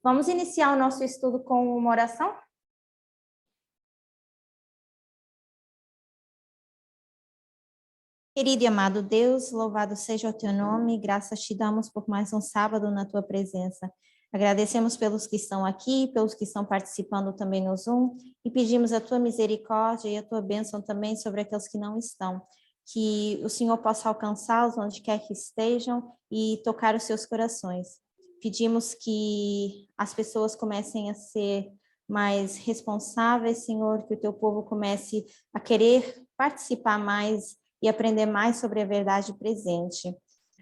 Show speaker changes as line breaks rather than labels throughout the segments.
Vamos iniciar o nosso estudo com uma oração? Querido e amado Deus, louvado seja o teu nome, graças te damos por mais um sábado na tua presença. Agradecemos pelos que estão aqui, pelos que estão participando também no Zoom, e pedimos a tua misericórdia e a tua bênção também sobre aqueles que não estão. Que o Senhor possa alcançá-los onde quer que estejam e tocar os seus corações. Pedimos que as pessoas comecem a ser mais responsáveis, Senhor, que o teu povo comece a querer participar mais e aprender mais sobre a verdade presente.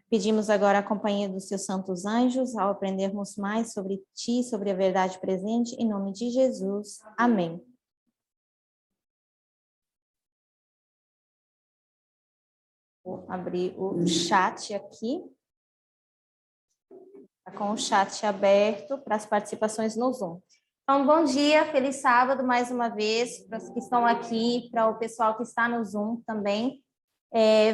Pedimos agora a companhia dos seus santos anjos ao aprendermos mais sobre ti, sobre a verdade presente, em nome de Jesus. Amém. Vou abrir o chat aqui. Está com o chat aberto para as participações no Zoom. Então, bom dia, feliz sábado mais uma vez, para os que estão aqui, para o pessoal que está no Zoom também.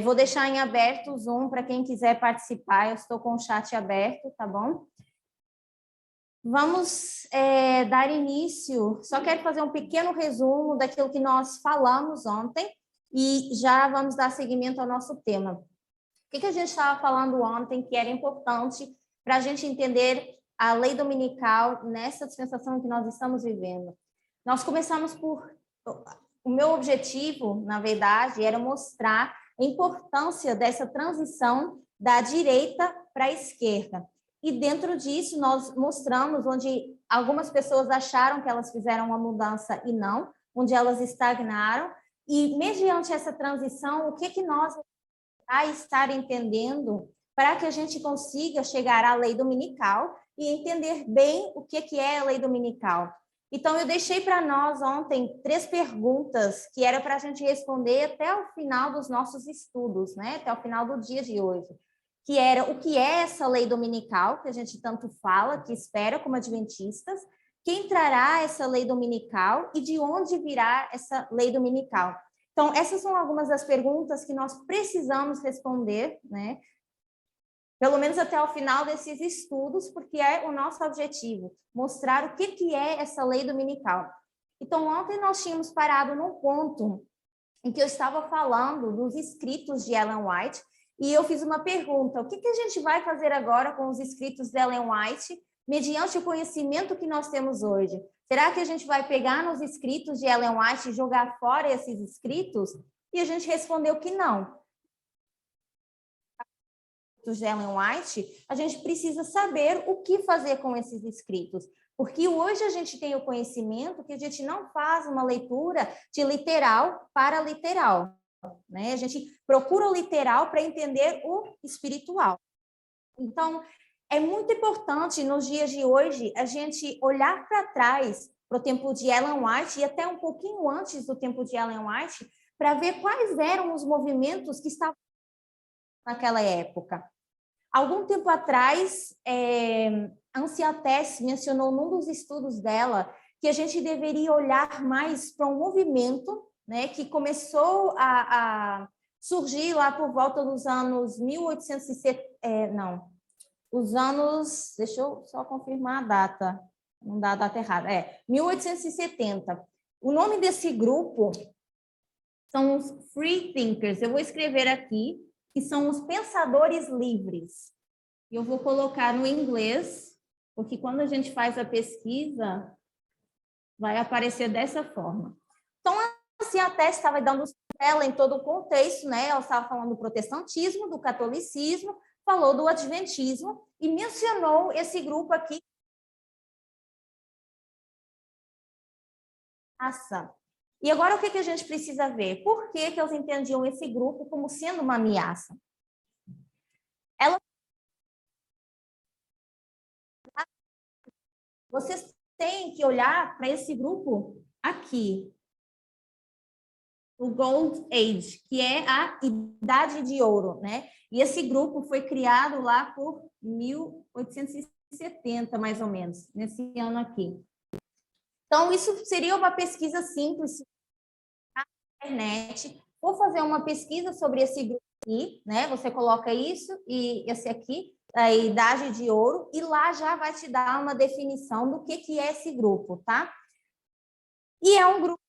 Vou deixar em aberto o Zoom para quem quiser participar, eu estou com o chat aberto, tá bom? Vamos dar início, só quero fazer um pequeno resumo daquilo que nós falamos ontem e já vamos dar seguimento ao nosso tema. O que a gente estava falando ontem que era importante para a gente entender a lei dominical nessa dispensação em que nós estamos vivendo? Nós começamos por... O meu objetivo, na verdade, era mostrar a importância dessa transição da direita para a esquerda. E dentro disso, nós mostramos onde algumas pessoas acharam que elas fizeram uma mudança e não, onde elas estagnaram. E, mediante essa transição, o que nós a estar entendendo para que a gente consiga chegar à lei dominical e entender bem o que é a lei dominical. Então, eu deixei para nós ontem 3 perguntas que era para a gente responder até o final dos nossos estudos, né? Até o final do dia de hoje. Que era o que é essa lei dominical, que a gente tanto fala, que espera como adventistas, quem trará essa lei dominical e de onde virá essa lei dominical. Então, essas são algumas das perguntas que nós precisamos responder, né? Pelo menos até o final desses estudos, porque é o nosso objetivo, mostrar o que é essa lei dominical. Então, ontem nós tínhamos parado num ponto em que eu estava falando dos escritos de Ellen White, e eu fiz uma pergunta: o que a gente vai fazer agora com os escritos de Ellen White, mediante o conhecimento que nós temos hoje? Será que a gente vai pegar nos escritos de Ellen White e jogar fora esses escritos? E a gente respondeu que não. De Ellen White, a gente precisa saber o que fazer com esses escritos, porque hoje a gente tem o conhecimento que a gente não faz uma leitura de literal para literal, né? A gente procura o literal para entender o espiritual. Então, é muito importante nos dias de hoje a gente olhar para trás para o tempo de Ellen White e até um pouquinho antes do tempo de Ellen White para ver quais eram os movimentos que estavam naquela época. Algum tempo atrás, Ancia Tess mencionou num dos estudos dela que a gente deveria olhar mais para um movimento, né, que começou a surgir lá por volta dos anos 1870, os anos, deixa eu só confirmar a data, não dá a data errada, 1870. O nome desse grupo são os Free Thinkers, eu vou escrever aqui, que são os pensadores livres. E eu vou colocar no inglês, porque quando a gente faz a pesquisa, vai aparecer dessa forma. Então, assim, até estava dando ela em todo o contexto, né? Ela estava falando do protestantismo, do catolicismo, falou do adventismo e mencionou esse grupo aqui. E agora o que a gente precisa ver? Por que eles entendiam esse grupo como sendo uma ameaça? Vocês têm que olhar para esse grupo aqui, o Gold Age, que é a Idade de Ouro, né? E esse grupo foi criado lá por 1870, mais ou menos, nesse ano aqui. Então, isso seria uma pesquisa simples na internet. Vou fazer uma pesquisa sobre esse grupo aqui, né? Você coloca isso e esse aqui, a Idade de Ouro, e lá já vai te dar uma definição do que é esse grupo, tá? E é um grupo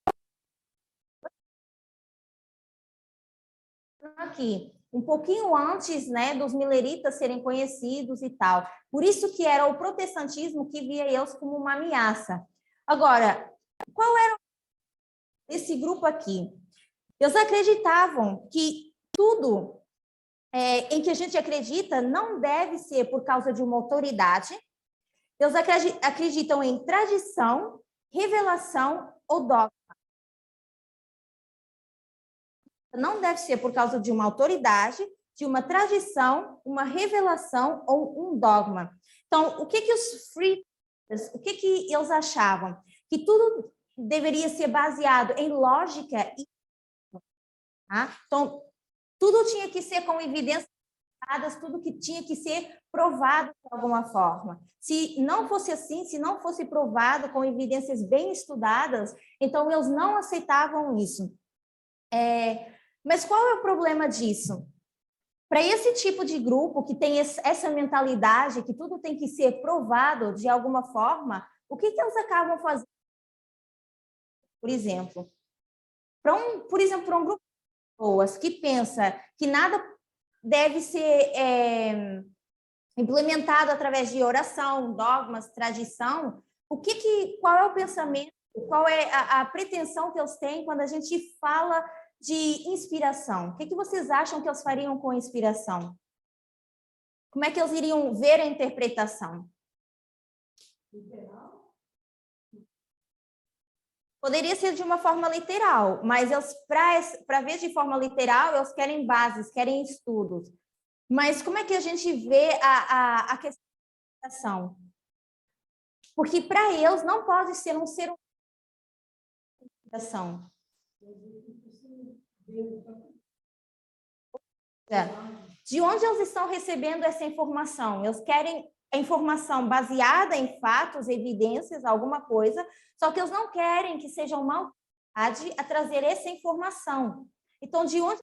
aqui, um pouquinho antes, né, dos mileritas serem conhecidos e tal. Por isso que era o protestantismo que via eles como uma ameaça. Agora, qual era esse grupo aqui? Eles acreditavam que tudo em que a gente acredita não deve ser por causa de uma autoridade. Eles acreditam em tradição, revelação ou dogma. Não deve ser por causa de uma autoridade, de uma tradição, uma revelação ou um dogma. Então, o que os free, o que eles achavam? Que tudo deveria ser baseado em lógica e tá? Então, tudo tinha que ser com evidências, tudo que tinha que ser provado de alguma forma. Se não fosse assim, se não fosse provado com evidências bem estudadas, então eles não aceitavam isso. Mas qual é o problema disso? Para esse tipo de grupo que tem essa mentalidade, que tudo tem que ser provado de alguma forma, o que eles acabam fazendo? Por exemplo, para um grupo de pessoas que pensa que nada deve ser implementado através de oração, dogmas, tradição, qual é o pensamento, qual é a pretensão que eles têm quando a gente fala de inspiração? O que vocês acham que eles fariam com a inspiração? Como é que eles iriam ver a interpretação? Poderia ser de uma forma literal, mas para ver de forma literal, eles querem bases, querem estudos. Mas como é que a gente vê a questão da interpretação? Porque para eles não pode ser um ser humano. De onde eles estão recebendo essa informação? Eles querem a informação baseada em fatos, evidências, alguma coisa, só que eles não querem que seja uma autoridade a trazer essa informação. Então, de onde...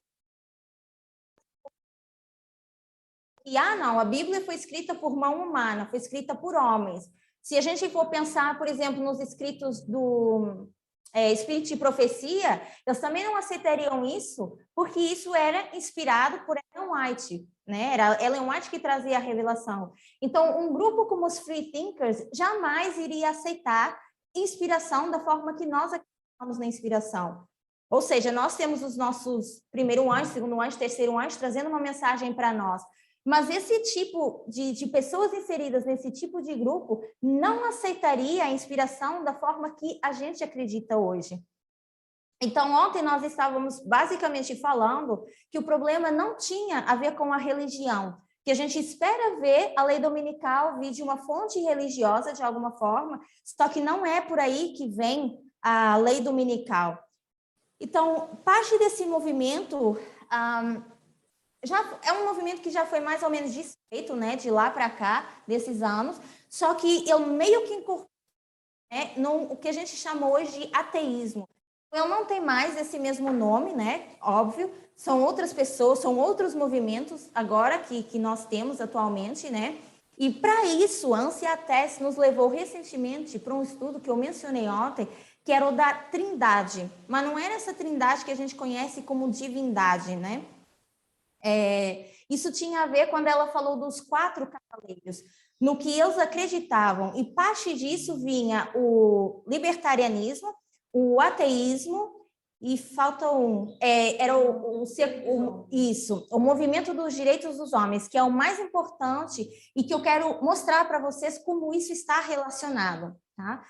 não, a Bíblia foi escrita por mão humana, foi escrita por homens. Se a gente for pensar, por exemplo, nos escritos do Espírito de Profecia, eles também não aceitariam isso, porque isso era inspirado por Ellen White, né? Era Ellen White que trazia a revelação. Então, um grupo como os Free Thinkers jamais iria aceitar inspiração da forma que nós acreditamos na inspiração. Ou seja, nós temos os nossos primeiro anjo, segundo anjo, terceiro anjo, trazendo uma mensagem para nós. Mas esse tipo de pessoas inseridas nesse tipo de grupo não aceitaria a inspiração da forma que a gente acredita hoje. Então, ontem nós estávamos basicamente falando que o problema não tinha a ver com a religião, que a gente espera ver a lei dominical vir de uma fonte religiosa de alguma forma, só que não é por aí que vem a lei dominical. Então, parte desse movimento... já é um movimento que já foi mais ou menos desfeito, né, de lá para cá, desses anos, só que eu meio que incorporei, né, o que a gente chama hoje de ateísmo. Eu não tenho mais esse mesmo nome, né, óbvio, são outras pessoas, são outros movimentos agora que nós temos atualmente, né, e para isso, a Anciates nos levou recentemente para um estudo que eu mencionei ontem, que era o da Trindade, mas não era essa Trindade que a gente conhece como divindade, né? Isso tinha a ver quando ela falou dos 4 cavaleiros, no que eles acreditavam, e parte disso vinha o libertarianismo, o ateísmo, e falta era o movimento dos direitos dos homens, que é o mais importante e que eu quero mostrar para vocês como isso está relacionado, tá?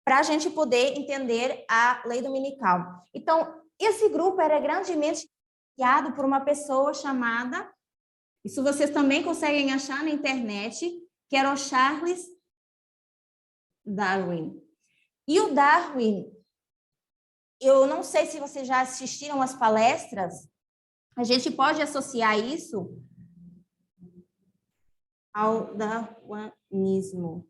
Para a gente poder entender a lei dominical. Então, esse grupo era grandemente criado por uma pessoa chamada, isso vocês também conseguem achar na internet, que era o Charles Darwin. E o Darwin, eu não sei se vocês já assistiram às palestras, a gente pode associar isso ao darwinismo.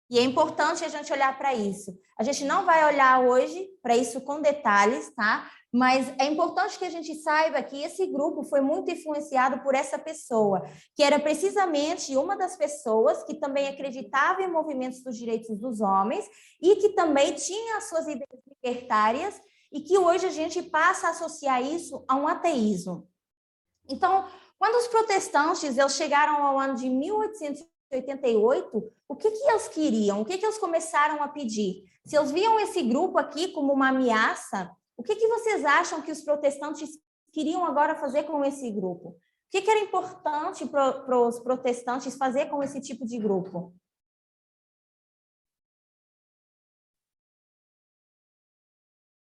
E é importante a gente olhar para isso. A gente não vai olhar hoje para isso com detalhes, tá? Mas é importante que a gente saiba que esse grupo foi muito influenciado por essa pessoa, que era precisamente uma das pessoas que também acreditava em movimentos dos direitos dos homens e que também tinha as suas ideias libertárias e que hoje a gente passa a associar isso a um ateísmo. Então, quando os protestantes eles chegaram ao ano de 1888, o que eles queriam? O que eles começaram a pedir? Se eles viam esse grupo aqui como uma ameaça, o que vocês acham que os protestantes queriam agora fazer com esse grupo? O que era importante para os protestantes fazer com esse tipo de grupo?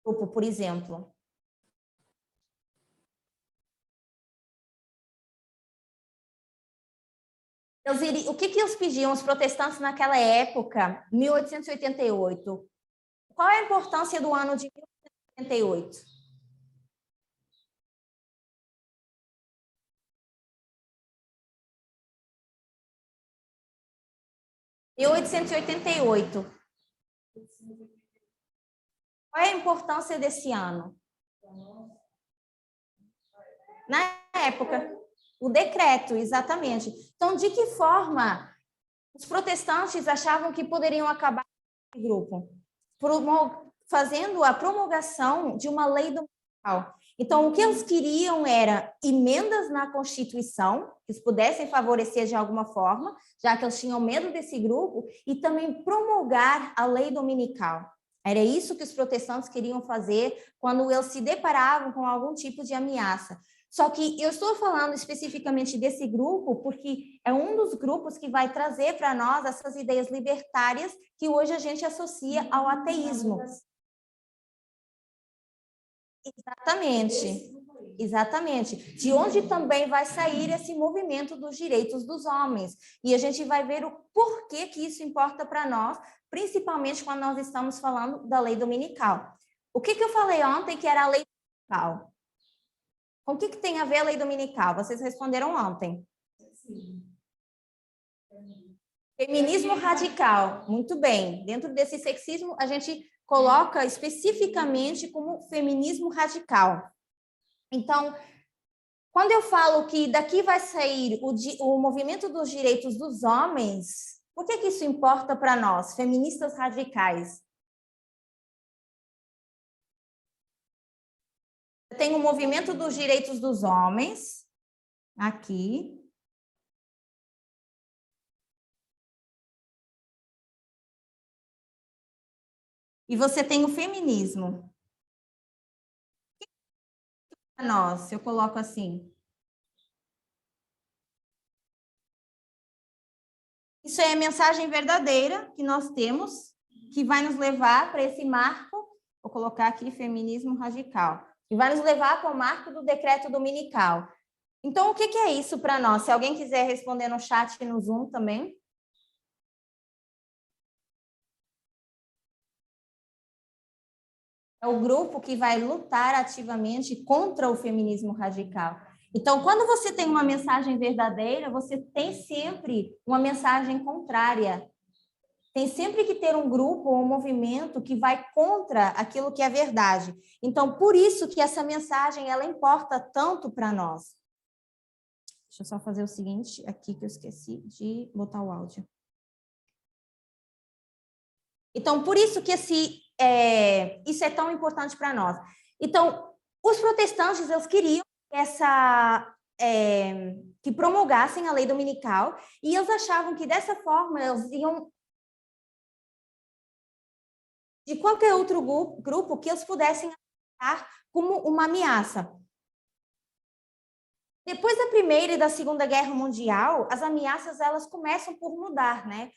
Grupo, por exemplo. O que eles pediam, os protestantes naquela época, 1888? Qual é a importância do ano de 1888? 1888. Qual é a importância desse ano? Na época, o decreto, exatamente. Então, de que forma os protestantes achavam que poderiam acabar com o grupo? Fazendo a promulgação de uma lei dominical. Então, o que eles queriam era emendas na Constituição, que eles pudessem favorecer de alguma forma, já que eles tinham medo desse grupo, e também promulgar a lei dominical. Era isso que os protestantes queriam fazer quando eles se deparavam com algum tipo de ameaça. Só que eu estou falando especificamente desse grupo porque é um dos grupos que vai trazer para nós essas ideias libertárias que hoje a gente associa ao ateísmo. Exatamente, exatamente. De onde também vai sair esse movimento dos direitos dos homens. E a gente vai ver o porquê que isso importa para nós, principalmente quando nós estamos falando da lei dominical. O que eu falei ontem que era a lei dominical? Com o que tem a ver a lei dominical? Vocês responderam ontem. Feminismo radical. Muito bem. Dentro desse sexismo, a gente coloca especificamente como feminismo radical. Então, quando eu falo que daqui vai sair o movimento dos direitos dos homens, por que isso importa para nós, feministas radicais? Tem o movimento dos direitos dos homens, aqui. E você tem o feminismo. Para nós, se eu coloco assim. Isso é a mensagem verdadeira que nós temos, que vai nos levar para esse marco, vou colocar aqui feminismo radical, e vai nos levar para o marco do decreto dominical. Então, o que é isso para nós? Se alguém quiser responder no chat e no Zoom também. É o grupo que vai lutar ativamente contra o feminismo radical. Então, quando você tem uma mensagem verdadeira, você tem sempre uma mensagem contrária. Tem sempre que ter um grupo ou um movimento que vai contra aquilo que é verdade. Então, por isso que essa mensagem ela importa tanto para nós. Deixa eu só fazer o seguinte, aqui que eu esqueci de botar o áudio. Então, por isso que isso é tão importante para nós. Então, os protestantes, eles queriam que promulgassem a lei dominical e eles achavam que dessa forma eles iam de qualquer outro grupo que eles pudessem achar como uma ameaça. Depois da Primeira e da Segunda Guerra Mundial, as ameaças elas começam por mudar, né?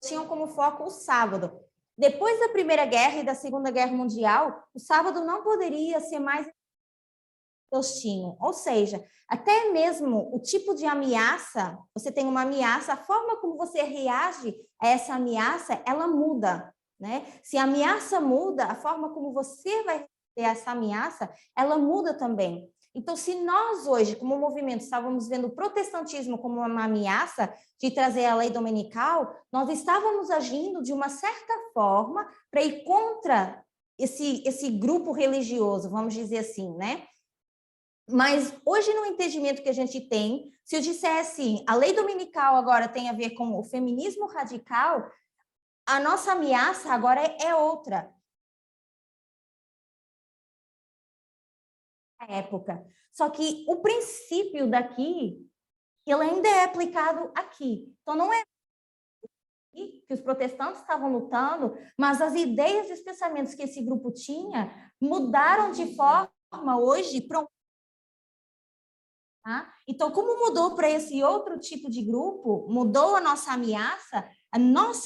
Tinham como foco o sábado. Depois da Primeira Guerra e da Segunda Guerra Mundial, o sábado não poderia ser mais eles tinham. Ou seja, até mesmo o tipo de ameaça, você tem uma ameaça, a forma como você reage a essa ameaça, ela muda, né? Se a ameaça muda, a forma como você vai receber essa ameaça, ela muda também. Então, se nós hoje, como movimento, estávamos vendo o protestantismo como uma ameaça de trazer a lei dominical, nós estávamos agindo de uma certa forma para ir contra esse grupo religioso, vamos dizer assim, né? Mas hoje, no entendimento que a gente tem, se eu disser assim, a lei dominical agora tem a ver com o feminismo radical, a nossa ameaça agora é outra. Na época. Só que o princípio daqui, ele ainda é aplicado aqui. Então, não é que os protestantes estavam lutando, mas as ideias e os pensamentos que esse grupo tinha mudaram de forma hoje para tá? Então, como mudou para esse outro tipo de grupo, mudou a nossa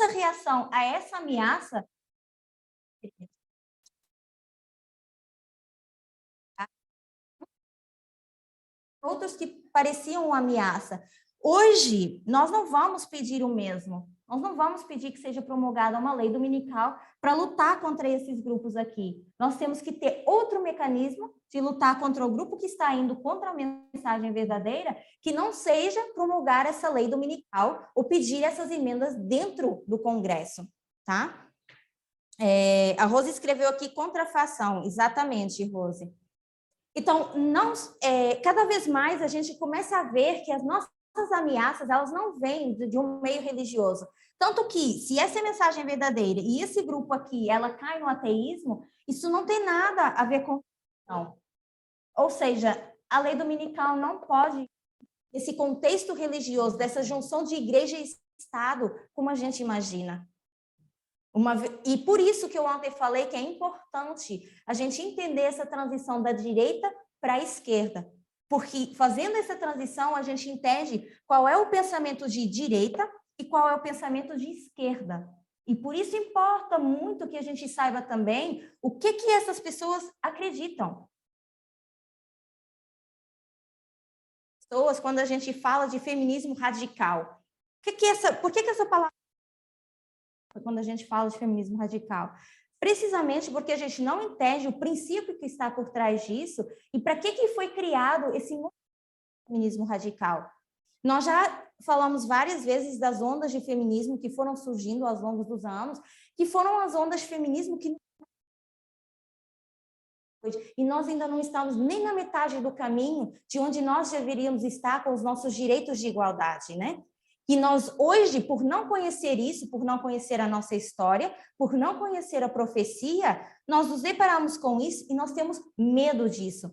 reação a essa ameaça, outros que pareciam uma ameaça. Hoje, nós não vamos pedir o mesmo. Nós não vamos pedir que seja promulgada uma lei dominical para lutar contra esses grupos aqui. Nós temos que ter outro mecanismo de lutar contra o grupo que está indo contra a mensagem verdadeira, que não seja promulgar essa lei dominical ou pedir essas emendas dentro do Congresso, tá? A Rose escreveu aqui contrafação, exatamente, Rose. Então, cada vez mais a gente começa a ver que as nossas ameaças, elas não vêm de um meio religioso. Tanto que, se essa mensagem é verdadeira e esse grupo aqui, ela cai no ateísmo, isso não tem nada a ver com... Não. Ou seja, a lei dominical não pode, esse contexto religioso, dessa junção de igreja e Estado, como a gente imagina. E por isso que eu ontem falei que é importante a gente entender essa transição da direita para a esquerda, porque fazendo essa transição a gente entende qual é o pensamento de direita e qual é o pensamento de esquerda. E por isso importa muito que a gente saiba também o que essas pessoas acreditam. Quando a gente fala de feminismo radical, por que essa palavra, quando a gente fala de feminismo radical? Precisamente porque a gente não entende o princípio que está por trás disso e para que foi criado esse feminismo radical. Nós já falamos várias vezes das ondas de feminismo que foram surgindo ao longo dos anos, que foram as ondas de feminismo que... E nós ainda não estamos nem na metade do caminho de onde nós deveríamos estar com os nossos direitos de igualdade, né? E nós hoje, por não conhecer isso, por não conhecer a nossa história, por não conhecer a profecia, nós nos deparamos com isso e nós temos medo disso.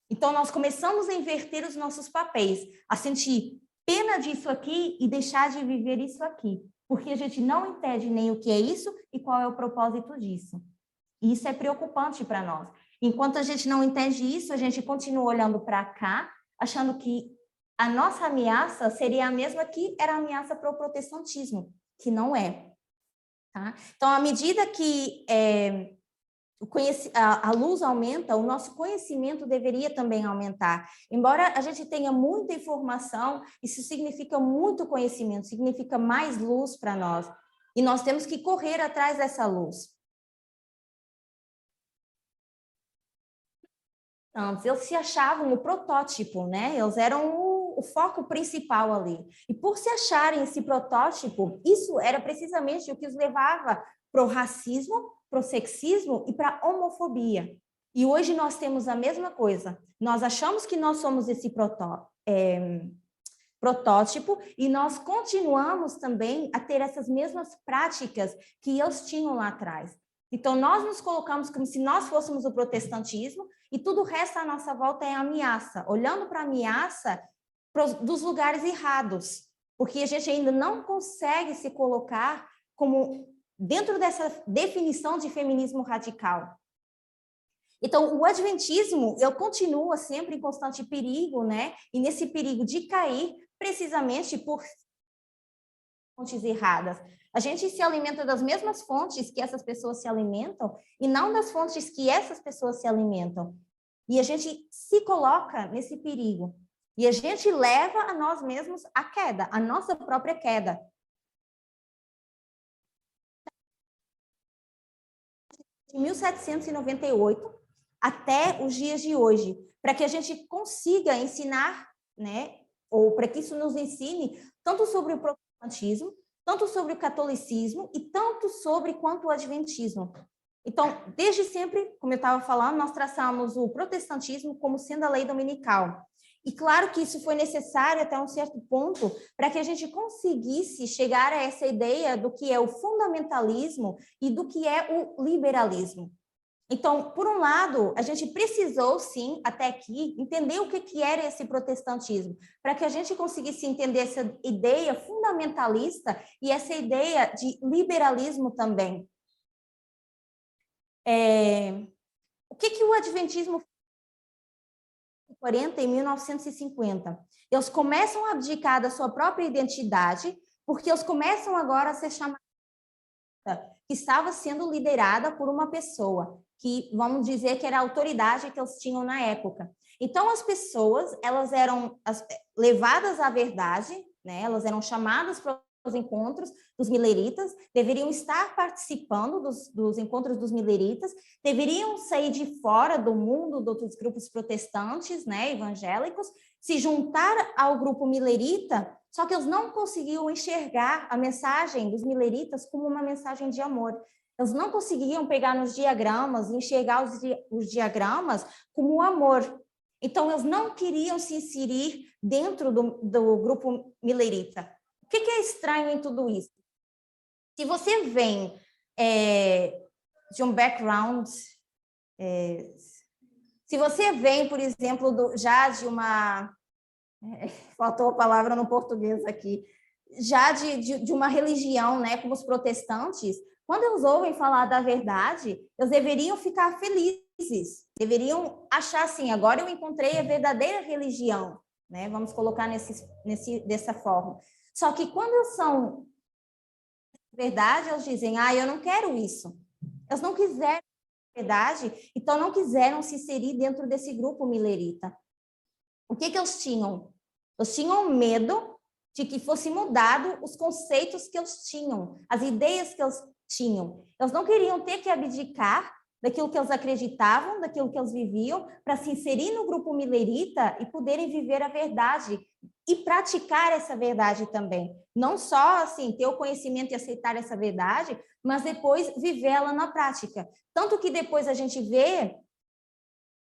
Então, nós começamos a inverter os nossos papéis, a sentir pena disso aqui e deixar de viver isso aqui, porque a gente não entende nem o que é isso e qual é o propósito disso. E isso é preocupante para nós. Enquanto a gente não entende isso, a gente continua olhando para cá, achando que a nossa ameaça seria a mesma que era a ameaça para o protestantismo, que não é. Tá? Então, à medida que a luz aumenta, o nosso conhecimento deveria também aumentar. Embora a gente tenha muita informação, isso significa muito conhecimento, significa mais luz para nós. E nós temos que correr atrás dessa luz. Antes, eles se achavam o protótipo, né? Eles eram o foco principal ali. E por se acharem esse protótipo, isso era precisamente o que os levava para o racismo, para o sexismo e para a homofobia. E hoje nós temos a mesma coisa. Nós achamos que nós somos esse protótipo e nós continuamos também a ter essas mesmas práticas que eles tinham lá atrás. Então, nós nos colocamos como se nós fôssemos o protestantismo e tudo o resto à nossa volta é ameaça, olhando para a ameaça dos lugares errados, porque a gente ainda não consegue se colocar como dentro dessa definição de feminismo radical. Então, o adventismo, ele continua sempre em constante perigo, né? E nesse perigo de cair, precisamente por fontes erradas. A gente se alimenta das mesmas fontes que essas pessoas se alimentam e não das fontes que essas pessoas se alimentam. E a gente se coloca nesse perigo. E a gente leva a nós mesmos a queda, a nossa própria queda. De 1798 até os dias de hoje, para que a gente consiga ensinar, né, ou para que isso nos ensine tanto sobre o protestantismo, tanto sobre o catolicismo e tanto sobre quanto o adventismo. Então, desde sempre, como eu estava falando, nós traçamos o protestantismo como sendo a lei dominical. E claro que isso foi necessário até um certo ponto para que a gente conseguisse chegar a essa ideia do que é o fundamentalismo e do que é o liberalismo. Então, por um lado, a gente precisou, sim, até aqui, entender o que era esse protestantismo, para que a gente conseguisse entender essa ideia fundamentalista e essa ideia de liberalismo também. O que o Adventismo 40 em 1950? Eles começam a abdicar da sua própria identidade, porque eles começam agora a ser chamados que estava sendo liderada por uma pessoa que, vamos dizer, que era a autoridade que eles tinham na época. Então, as pessoas, elas eram levadas à verdade, né? Elas eram chamadas para os encontros dos mileritas, deveriam estar participando dos encontros dos mileritas, deveriam sair de fora do mundo de outros grupos protestantes, né, evangélicos, se juntar ao grupo milerita, só que eles não conseguiam enxergar a mensagem dos mileritas como uma mensagem de amor. Eles não conseguiam pegar nos diagramas e enxergar os diagramas como amor. Então, eles não queriam se inserir dentro do grupo milerita. O que é estranho em tudo isso? Se você vem de um background, se você vem, por exemplo, já de uma... faltou a palavra no português aqui, já de uma religião, né, como os protestantes, quando eles ouvem falar da verdade, eles deveriam ficar felizes, deveriam achar assim, agora eu encontrei a verdadeira religião, né? Vamos colocar dessa forma. Só que quando eles são verdade, eles dizem, eu não quero isso. Eles não quiseram verdade, então não quiseram se inserir dentro desse grupo milerita. O que eles tinham? Eles tinham medo de que fosse mudado os conceitos que eles tinham, as ideias que eles tinham. Eles não queriam ter que abdicar daquilo que eles acreditavam, daquilo que eles viviam, para se inserir no grupo milerita e poderem viver a verdade e praticar essa verdade também. Não só assim ter o conhecimento e aceitar essa verdade, mas depois vivê-la na prática. Tanto que depois a gente vê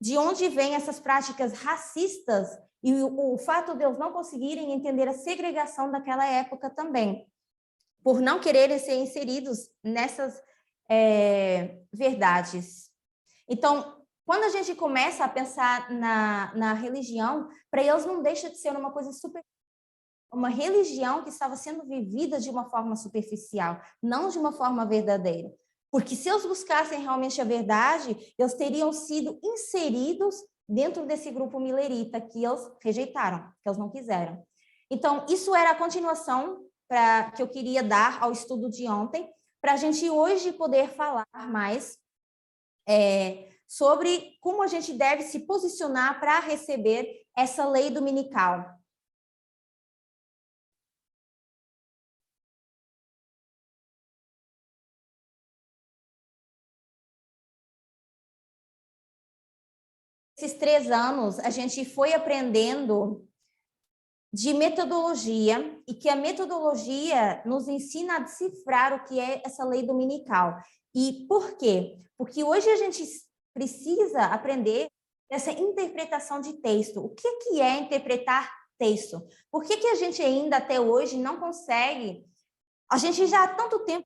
de onde vêm essas práticas racistas e o fato de eles não conseguirem entender a segregação daquela época também, por não quererem ser inseridos nessas verdades. Então, quando a gente começa a pensar na religião, para eles não deixa de ser uma coisa uma religião que estava sendo vivida de uma forma superficial, não de uma forma verdadeira. Porque se eles buscassem realmente a verdade, eles teriam sido inseridos dentro desse grupo milerita que eles rejeitaram, que eles não quiseram. Então, isso era a continuação que eu queria dar ao estudo de ontem, para a gente hoje poder falar mais sobre como a gente deve se posicionar para receber essa lei dominical. Esses 3 anos, a gente foi aprendendo de metodologia e que a metodologia nos ensina a decifrar o que é essa lei dominical. E por quê? Porque hoje a gente precisa aprender essa interpretação de texto. O que é interpretar texto? Por que a gente ainda até hoje não consegue? A gente já há tanto tempo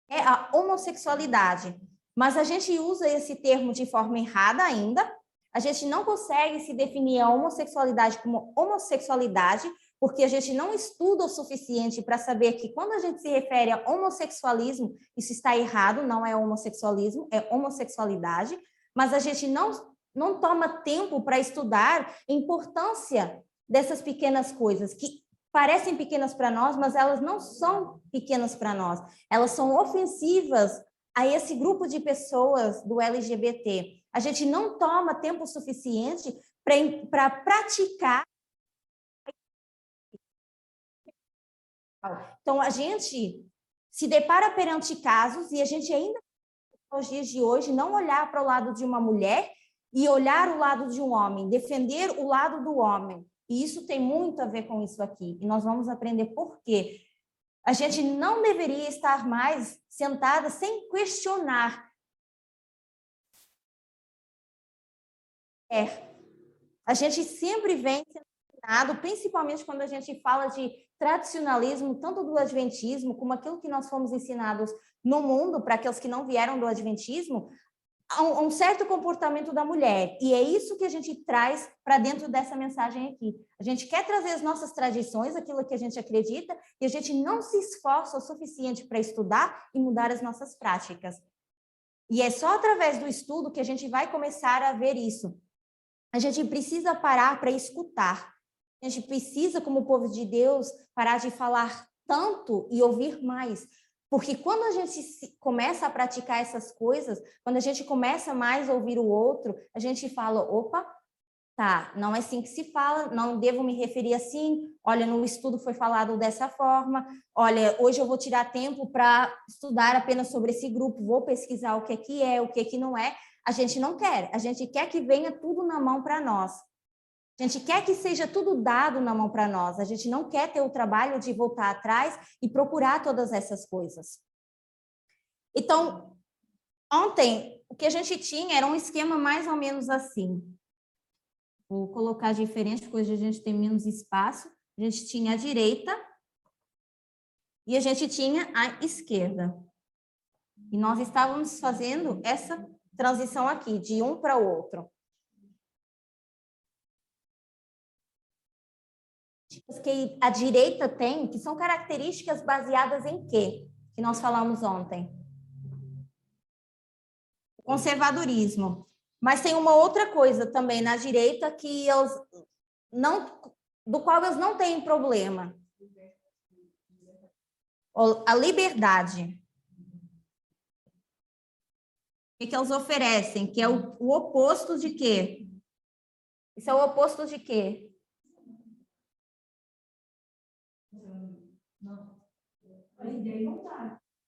a homossexualidade, mas a gente usa esse termo de forma errada ainda. A gente não consegue se definir a homossexualidade como homossexualidade, porque a gente não estuda o suficiente para saber que quando a gente se refere a homossexualismo, isso está errado, não é homossexualismo, é homossexualidade, mas a gente não toma tempo para estudar a importância dessas pequenas coisas, que parecem pequenas para nós, mas elas não são pequenas para nós. Elas são ofensivas a esse grupo de pessoas do LGBT. A gente não toma tempo suficiente para praticar. Então, a gente se depara perante casos e a gente ainda, nos dias de hoje, não olhar para o lado de uma mulher e olhar o lado de um homem, defender o lado do homem. E isso tem muito a ver com isso aqui. E nós vamos aprender por quê. A gente não deveria estar mais sentada sem questionar. A gente sempre vem sendo ensinado, principalmente quando a gente fala de tradicionalismo, tanto do adventismo como aquilo que nós fomos ensinados no mundo, para aqueles que não vieram do adventismo, a um certo comportamento da mulher. E é isso que a gente traz para dentro dessa mensagem aqui. A gente quer trazer as nossas tradições, aquilo que a gente acredita, e a gente não se esforça o suficiente para estudar e mudar as nossas práticas. E é só através do estudo que a gente vai começar a ver isso. A gente precisa parar para escutar. A gente precisa, como povo de Deus, parar de falar tanto e ouvir mais. Porque quando a gente começa a praticar essas coisas, quando a gente começa mais a ouvir o outro, a gente fala, opa, tá, não é assim que se fala, não devo me referir assim, olha, no estudo foi falado dessa forma, olha, hoje eu vou tirar tempo para estudar apenas sobre esse grupo, vou pesquisar o que é, o que não é. A gente não quer, a gente quer que venha tudo na mão para nós. A gente quer que seja tudo dado na mão para nós. A gente não quer ter o trabalho de voltar atrás e procurar todas essas coisas. Então, ontem, o que a gente tinha era um esquema mais ou menos assim. Vou colocar diferente, porque hoje a gente tem menos espaço. A gente tinha a direita e a gente tinha a esquerda. E nós estávamos fazendo essa transição aqui, de um para o outro. Que a direita tem, que são características baseadas em quê? Que nós falamos ontem. Conservadorismo. Mas tem uma outra coisa também na direita que eles não, do qual eles não têm problema. A liberdade. O que eles oferecem? Que é o oposto de quê? Isso é o oposto de quê?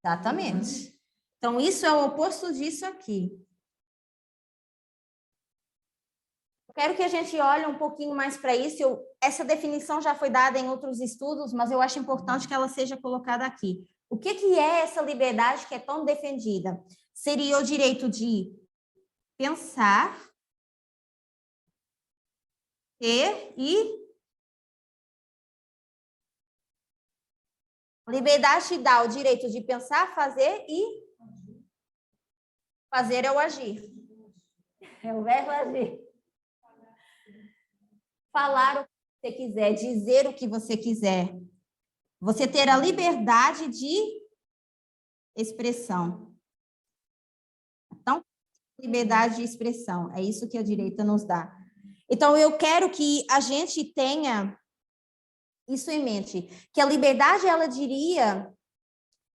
Exatamente. Então, isso é o oposto disso aqui. Quero que a gente olhe um pouquinho mais para isso. Essa definição já foi dada em outros estudos, mas eu acho importante que ela seja colocada aqui. O que é essa liberdade que é tão defendida? Seria o direito de pensar, ter e... Liberdade te dá o direito de pensar, fazer e... Fazer é o agir. É o verbo agir. Falar o que você quiser, dizer o que você quiser. Você ter a liberdade de expressão. Então, liberdade de expressão, é isso que a direita nos dá. Então, eu quero que a gente tenha isso em mente, que a liberdade, ela diria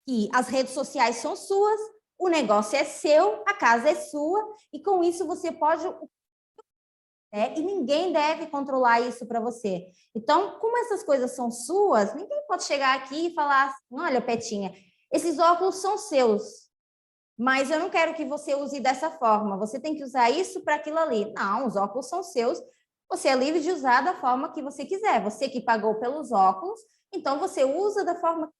que as redes sociais são suas, o negócio é seu, a casa é sua, e com isso você pode... e ninguém deve controlar isso para você. Então, como essas coisas são suas, ninguém pode chegar aqui e falar assim, olha, Petinha, esses óculos são seus, mas eu não quero que você use dessa forma, você tem que usar isso para aquilo ali. Não, os óculos são seus, você é livre de usar da forma que você quiser, você que pagou pelos óculos, então você usa da forma,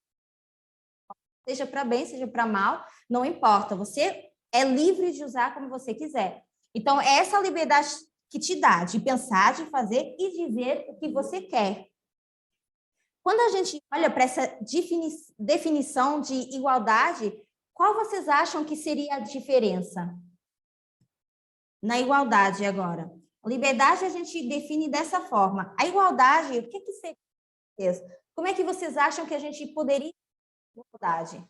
seja para bem, seja para mal, não importa, você é livre de usar como você quiser. Então, essa liberdade que te dá de pensar, de fazer e de ver o que você quer. Quando a gente olha para essa definição de igualdade, qual vocês acham que seria a diferença? Na igualdade agora. A liberdade a gente define dessa forma. A igualdade, o que seria? Como é que vocês acham que a gente poderia ter igualdade?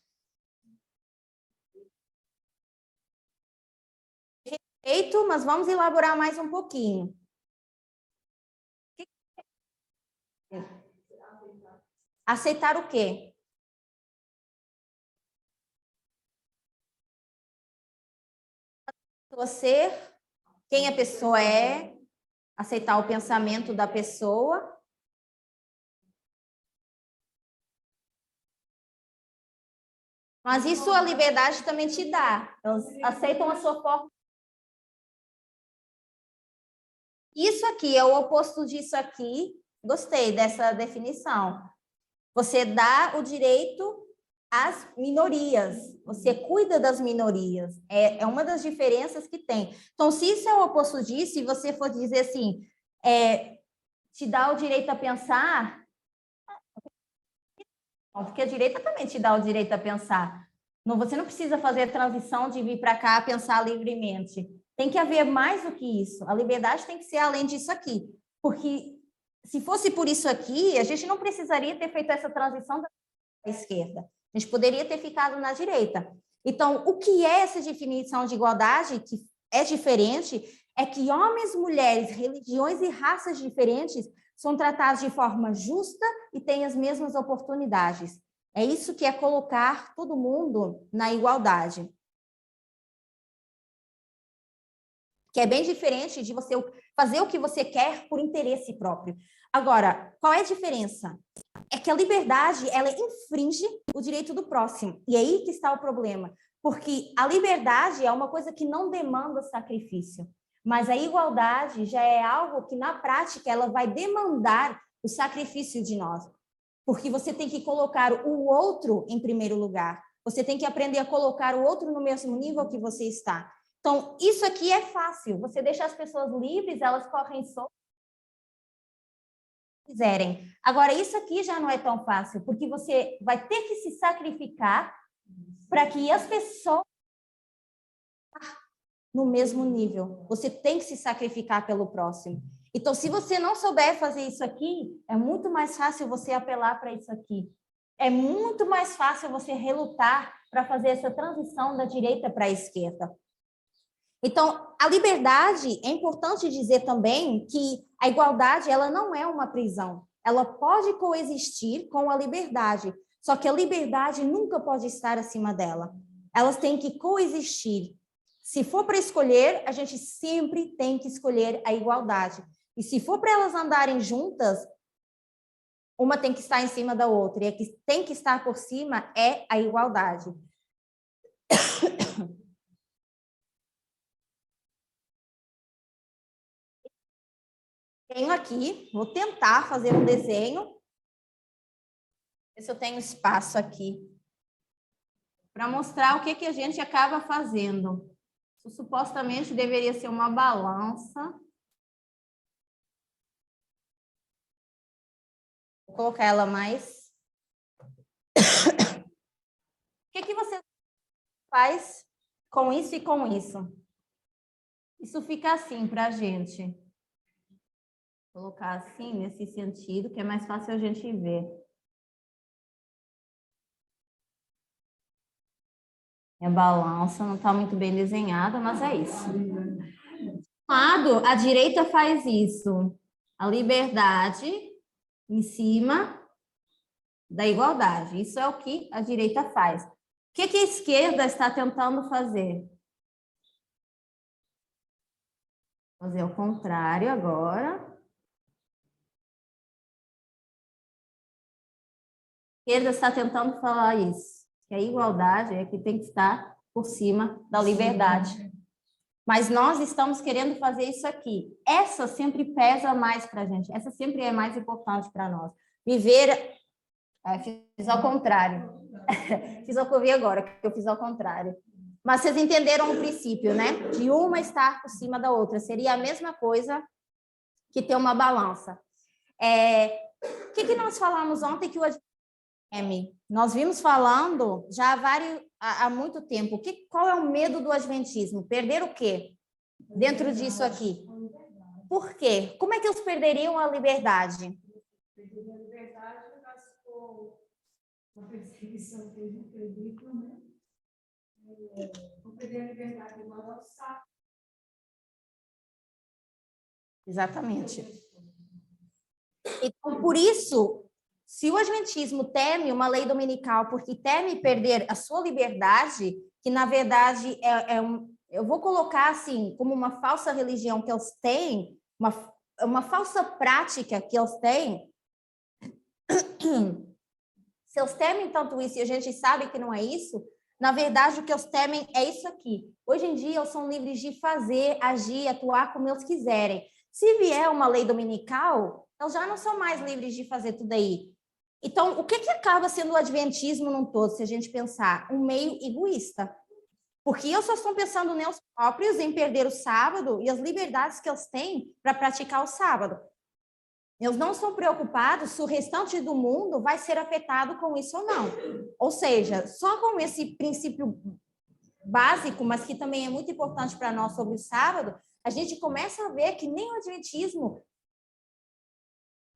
Perfeito, mas vamos elaborar mais um pouquinho. Aceitar o quê? Você, quem a pessoa é, aceitar o pensamento da pessoa. Mas isso a liberdade também te dá. Eles aceitam a sua forma. Isso aqui é o oposto disso aqui. Gostei dessa definição. Você dá o direito às minorias, você cuida das minorias. É uma das diferenças que tem. Então, se isso é o oposto disso, e você for dizer assim, te dá o direito a pensar, porque a direita também te dá o direito a pensar. Não, você não precisa fazer a transição de vir para cá pensar livremente. Tem que haver mais do que isso. A liberdade tem que ser além disso aqui. Porque se fosse por isso aqui, a gente não precisaria ter feito essa transição da esquerda. A gente poderia ter ficado na direita. Então, o que é essa definição de igualdade, que é diferente, é que homens, mulheres, religiões e raças diferentes são tratados de forma justa e têm as mesmas oportunidades. É isso que é colocar todo mundo na igualdade. Que é bem diferente de você fazer o que você quer por interesse próprio. Agora, qual é a diferença? É que a liberdade, ela infringe o direito do próximo. E é aí que está o problema. Porque a liberdade é uma coisa que não demanda sacrifício. Mas a igualdade já é algo que, na prática, ela vai demandar o sacrifício de nós. Porque você tem que colocar o outro em primeiro lugar. Você tem que aprender a colocar o outro no mesmo nível que você está. Então, isso aqui é fácil. Você deixa as pessoas livres, elas correm soltas. Quiserem. Agora, isso aqui já não é tão fácil, porque você vai ter que se sacrificar para que as pessoas no mesmo nível. Você tem que se sacrificar pelo próximo. Então, se você não souber fazer isso aqui, é muito mais fácil você apelar para isso aqui. É muito mais fácil você relutar para fazer essa transição da direita para a esquerda. Então, a liberdade, é importante dizer também que a igualdade, ela não é uma prisão. Ela pode coexistir com a liberdade, só que a liberdade nunca pode estar acima dela. Elas têm que coexistir. Se for para escolher, a gente sempre tem que escolher a igualdade. E se for para elas andarem juntas, uma tem que estar em cima da outra, e a que tem que estar por cima é a igualdade. Tenho aqui, vou tentar fazer um desenho. Ver se eu tenho espaço aqui para mostrar o que a gente acaba fazendo. Isso supostamente deveria ser uma balança. Vou colocar ela mais. O que você faz com isso e com isso? Isso fica assim para a gente. Vou colocar assim, nesse sentido, que é mais fácil a gente ver. A balança não está muito bem desenhada, mas é isso. Lado, a direita faz isso. A liberdade em cima da igualdade. Isso é o que a direita faz. O que a esquerda está tentando fazer? Fazer o contrário agora. A esquerda está tentando falar isso, que a igualdade é que tem que estar por cima da liberdade. Mas nós estamos querendo fazer isso aqui. Essa sempre pesa mais para a gente. Essa sempre é mais importante para nós. Viver... fiz ao contrário. Fiz o que eu vi agora, que eu fiz ao contrário. Mas vocês entenderam o princípio, né? De uma estar por cima da outra. Seria a mesma coisa que ter uma balança. O que nós falamos ontem que o nós vimos falando já há muito tempo. Qual é o medo do adventismo? Perder o quê? Dentro disso aqui. Por quê? Como é que eles perderiam a liberdade?
Perder a liberdade, uma perseguição que eles acreditam, né? Vou perder a liberdade igual ao sapo.
Exatamente. Então, por isso, se o adventismo teme uma lei dominical porque teme perder a sua liberdade, que na verdade eu vou colocar assim, como uma falsa religião que eles têm, uma falsa prática que eles têm, se eles temem tanto isso e a gente sabe que não é isso, na verdade o que eles temem é isso aqui. Hoje em dia eles são livres de fazer, agir, atuar como eles quiserem. Se vier uma lei dominical, eles já não são mais livres de fazer tudo aí. Então, o que acaba sendo o adventismo num todo, se a gente pensar? Um meio egoísta. Porque eu só estou pensando neles próprios, em perder o sábado e as liberdades que eles têm para praticar o sábado. Eles não estão preocupados se o restante do mundo vai ser afetado com isso ou não. Ou seja, só com esse princípio básico, mas que também é muito importante para nós sobre o sábado, a gente começa a ver que nem o adventismo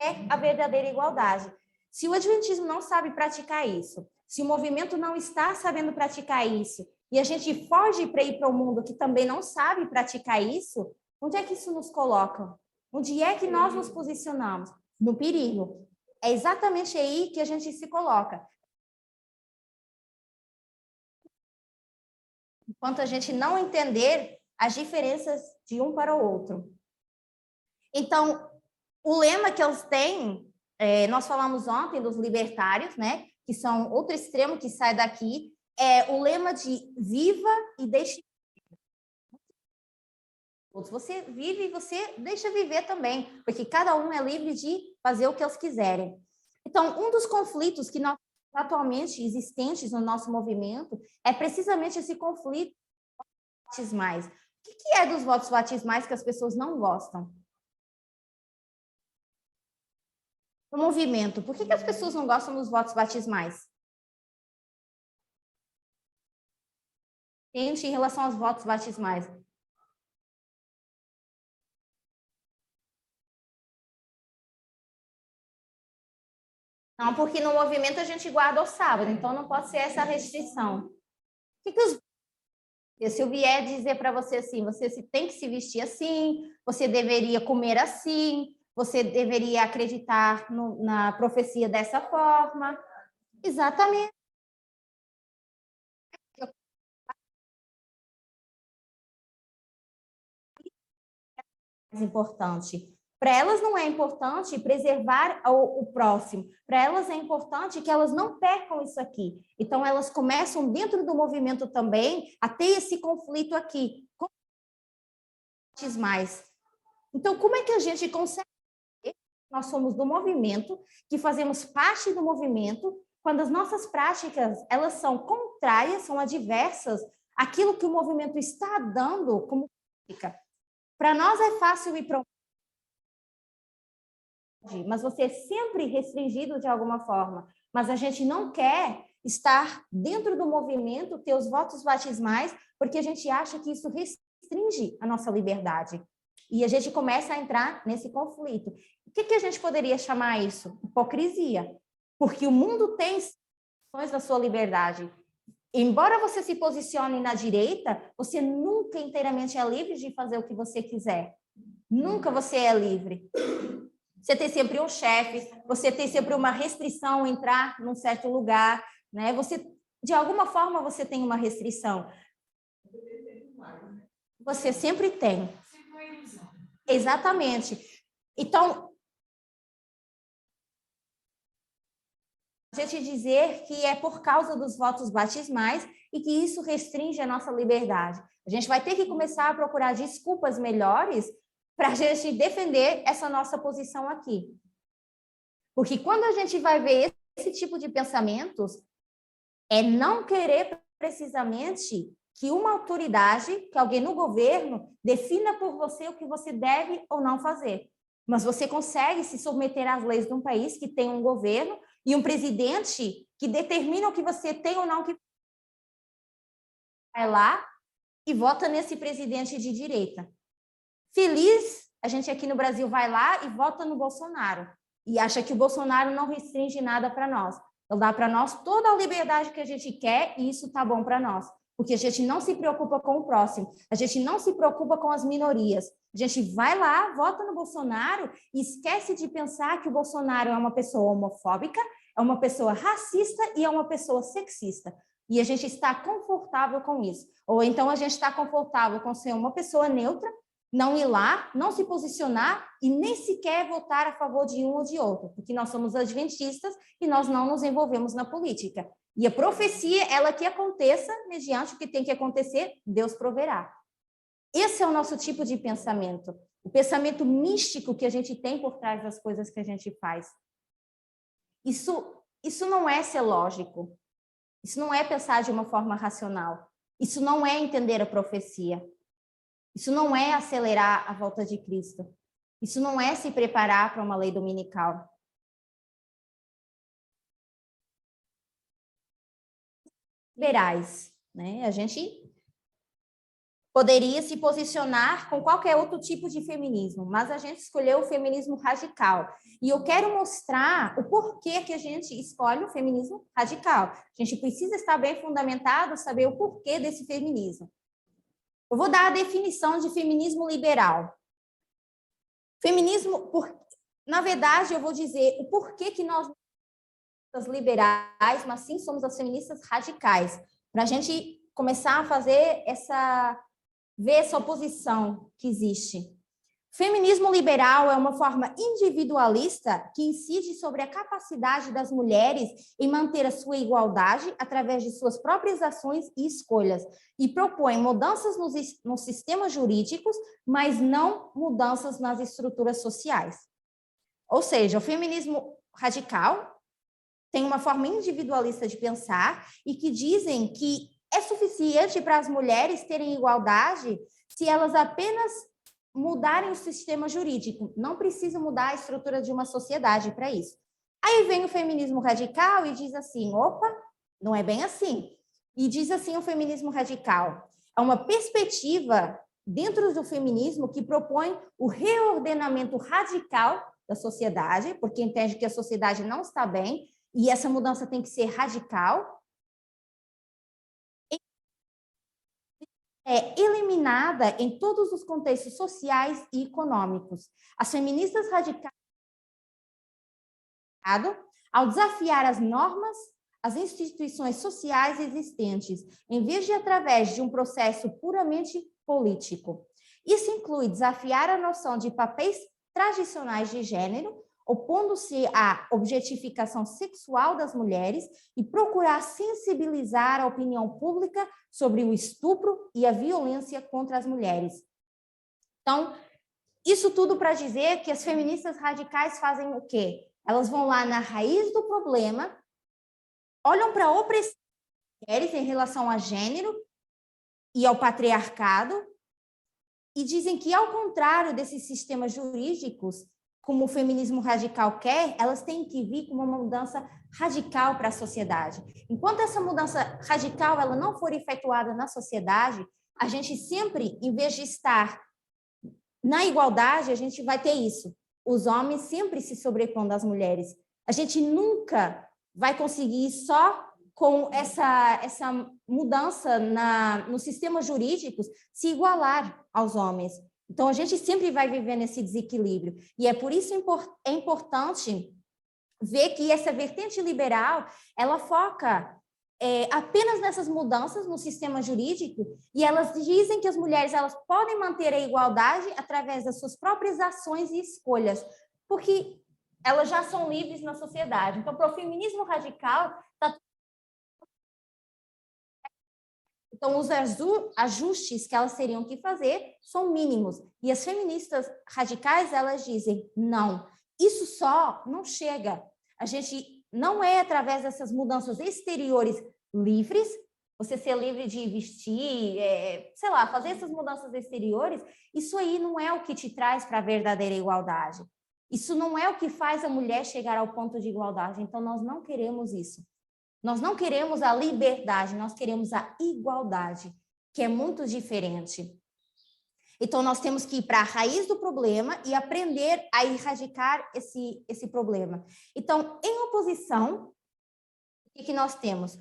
é a verdadeira igualdade. Se o adventismo não sabe praticar isso, se o movimento não está sabendo praticar isso, e a gente foge para ir para o mundo que também não sabe praticar isso, onde é que isso nos coloca? Onde é que nós nos posicionamos? No perigo. É exatamente aí que a gente se coloca. Enquanto a gente não entender as diferenças de um para o outro. Então, o lema que eles têm, nós falamos ontem dos libertários, né? Que são outro extremo que sai daqui, é o lema de viva e deixe. Você vive e você deixa viver também, porque cada um é livre de fazer o que eles quiserem. Então, um dos conflitos que nós atualmente existentes no nosso movimento é precisamente esse conflito batismais. O que é dos votos batismais que as pessoas não gostam? O movimento. Por que as pessoas não gostam dos votos batismais? Gente, em relação aos votos batismais. Não, porque no movimento a gente guarda o sábado, então não pode ser essa restrição. O que os... Se eu vier dizer para você assim, você tem que se vestir assim, você deveria comer assim, você deveria acreditar na profecia dessa forma. Exatamente. Mais importante. Para elas não é importante preservar o próximo. Para elas é importante que elas não percam isso aqui. Então, elas começam dentro do movimento também a ter esse conflito aqui. Mais. Então, como é que a gente consegue? Nós somos do movimento, que fazemos parte do movimento, quando as nossas práticas, elas são contrárias, são adversas àquilo que o movimento está dando como prática. Para nós é fácil ir para mas você é sempre restringido de alguma forma. Mas a gente não quer estar dentro do movimento, ter os votos batismais, porque a gente acha que isso restringe a nossa liberdade. E a gente começa a entrar nesse conflito. O que a gente poderia chamar isso? Hipocrisia. Porque o mundo tem exceções da sua liberdade. Embora você se posicione na direita, você nunca inteiramente é livre de fazer o que você quiser. Nunca você é livre. Você tem sempre um chefe, você tem sempre uma restrição a entrar num certo lugar, né? Você, de alguma forma, você tem uma restrição. Você sempre tem. Exatamente. Então, a gente dizer que é por causa dos votos batismais e que isso restringe a nossa liberdade. A gente vai ter que começar a procurar desculpas melhores para a gente defender essa nossa posição aqui. Porque quando a gente vai ver esse tipo de pensamentos, é não querer precisamente que uma autoridade, que alguém no governo, defina por você o que você deve ou não fazer. Mas você consegue se submeter às leis de um país que tem um governo e um presidente que determina o que você tem ou não que vai lá e vota nesse presidente de direita. Feliz, a gente aqui no Brasil vai lá e vota no Bolsonaro e acha que o Bolsonaro não restringe nada para nós. Ele dá para nós toda a liberdade que a gente quer e isso tá bom para nós, porque a gente não se preocupa com o próximo, a gente não se preocupa com as minorias. A gente vai lá, vota no Bolsonaro e esquece de pensar que o Bolsonaro é uma pessoa homofóbica, é uma pessoa racista e é uma pessoa sexista. E a gente está confortável com isso. Ou então a gente está confortável com ser uma pessoa neutra, não ir lá, não se posicionar e nem sequer votar a favor de um ou de outro, porque nós somos adventistas e nós não nos envolvemos na política. E a profecia, ela que aconteça, mediante o que tem que acontecer, Deus proverá. Esse é o nosso tipo de pensamento, o pensamento místico que a gente tem por trás das coisas que a gente faz. Isso não é ser lógico. Isso não é pensar de uma forma racional. Isso não é entender a profecia. Isso não é acelerar a volta de Cristo. Isso não é se preparar para uma lei dominical. Liberais, né? A gente poderia se posicionar com qualquer outro tipo de feminismo, mas a gente escolheu o feminismo radical. E eu quero mostrar o porquê que a gente escolhe o feminismo radical. A gente precisa estar bem fundamentado, saber o porquê desse feminismo. Eu vou dar a definição de feminismo liberal. Feminismo, na verdade, eu vou dizer o porquê que nós somos liberais, mas sim somos as feministas radicais, para a gente começar a fazer ver essa oposição que existe. Feminismo liberal é uma forma individualista que incide sobre a capacidade das mulheres em manter a sua igualdade através de suas próprias ações e escolhas, e propõe mudanças nos sistemas jurídicos, mas não mudanças nas estruturas sociais. Ou seja, o feminismo radical tem uma forma individualista de pensar e que dizem que é suficiente para as mulheres terem igualdade se elas apenas mudarem o sistema jurídico. Não precisa mudar a estrutura de uma sociedade para isso. Aí vem o feminismo radical e diz assim, opa, não é bem assim. E diz assim o feminismo radical, é uma perspectiva dentro do feminismo que propõe o reordenamento radical da sociedade, porque entende que a sociedade não está bem e essa mudança tem que ser radical, é eliminada em todos os contextos sociais e econômicos. As feministas radicais, ao desafiar as normas, as instituições sociais existentes, em vez de através de um processo puramente político. Isso inclui desafiar a noção de papéis tradicionais de gênero, opondo-se à objetificação sexual das mulheres e procurar sensibilizar a opinião pública sobre o estupro e a violência contra as mulheres. Então, isso tudo para dizer que as feministas radicais fazem o quê? Elas vão lá na raiz do problema, olham para a opressão das mulheres em relação a gênero e ao patriarcado e dizem que, ao contrário desses sistemas jurídicos, como o feminismo radical quer, elas têm que vir com uma mudança radical para a sociedade. Enquanto essa mudança radical ela não for efetuada na sociedade, a gente sempre, em vez de estar na igualdade, a gente vai ter isso. Os homens sempre se sobrepondo às mulheres. A gente nunca vai conseguir só com essa mudança nos sistemas jurídicos se igualar aos homens. Então, a gente sempre vai viver nesse desequilíbrio. E é por isso é importante ver que essa vertente liberal, ela foca apenas nessas mudanças no sistema jurídico, e elas dizem que as mulheres elas podem manter a igualdade através das suas próprias ações e escolhas, porque elas já são livres na sociedade. Então, para o feminismo radical, então, os ajustes que elas teriam que fazer são mínimos. E as feministas radicais, elas dizem, não, isso só não chega. A gente não é através dessas mudanças exteriores livres, você ser livre de vestir, sei lá, fazer essas mudanças exteriores, isso aí não é o que te traz para a verdadeira igualdade. Isso não é o que faz a mulher chegar ao ponto de igualdade. Então, nós não queremos isso. Nós não queremos a liberdade, nós queremos a igualdade, que é muito diferente. Então, nós temos que ir para a raiz do problema e aprender a erradicar esse problema. Então, em oposição, o que nós temos?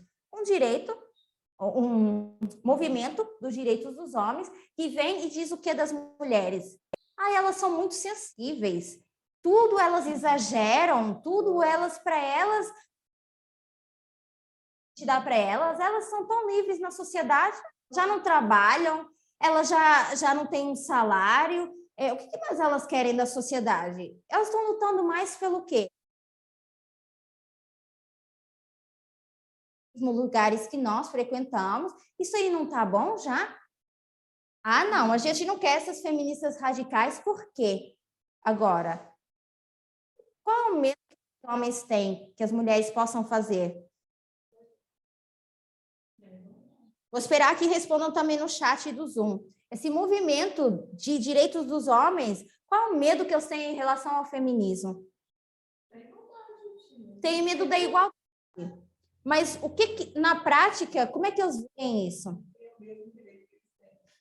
Um movimento dos direitos dos homens que vem e diz o que das mulheres? Elas são muito sensíveis, tudo elas exageram, tudo para elas dá para elas são tão livres na sociedade, já não trabalham, elas já não têm um salário. O que mais elas querem da sociedade? Elas estão lutando mais pelo quê? Nos lugares que nós frequentamos, isso aí não está bom já? Não, a gente não quer essas feministas radicais, por quê? Agora, qual é o medo homens têm, que as mulheres possam fazer? Vou esperar que respondam também no chat do Zoom. Esse movimento de direitos dos homens, qual o medo que eles têm em relação ao feminismo? Tem medo da igualdade. Mas o que na prática, como é que eles veem isso?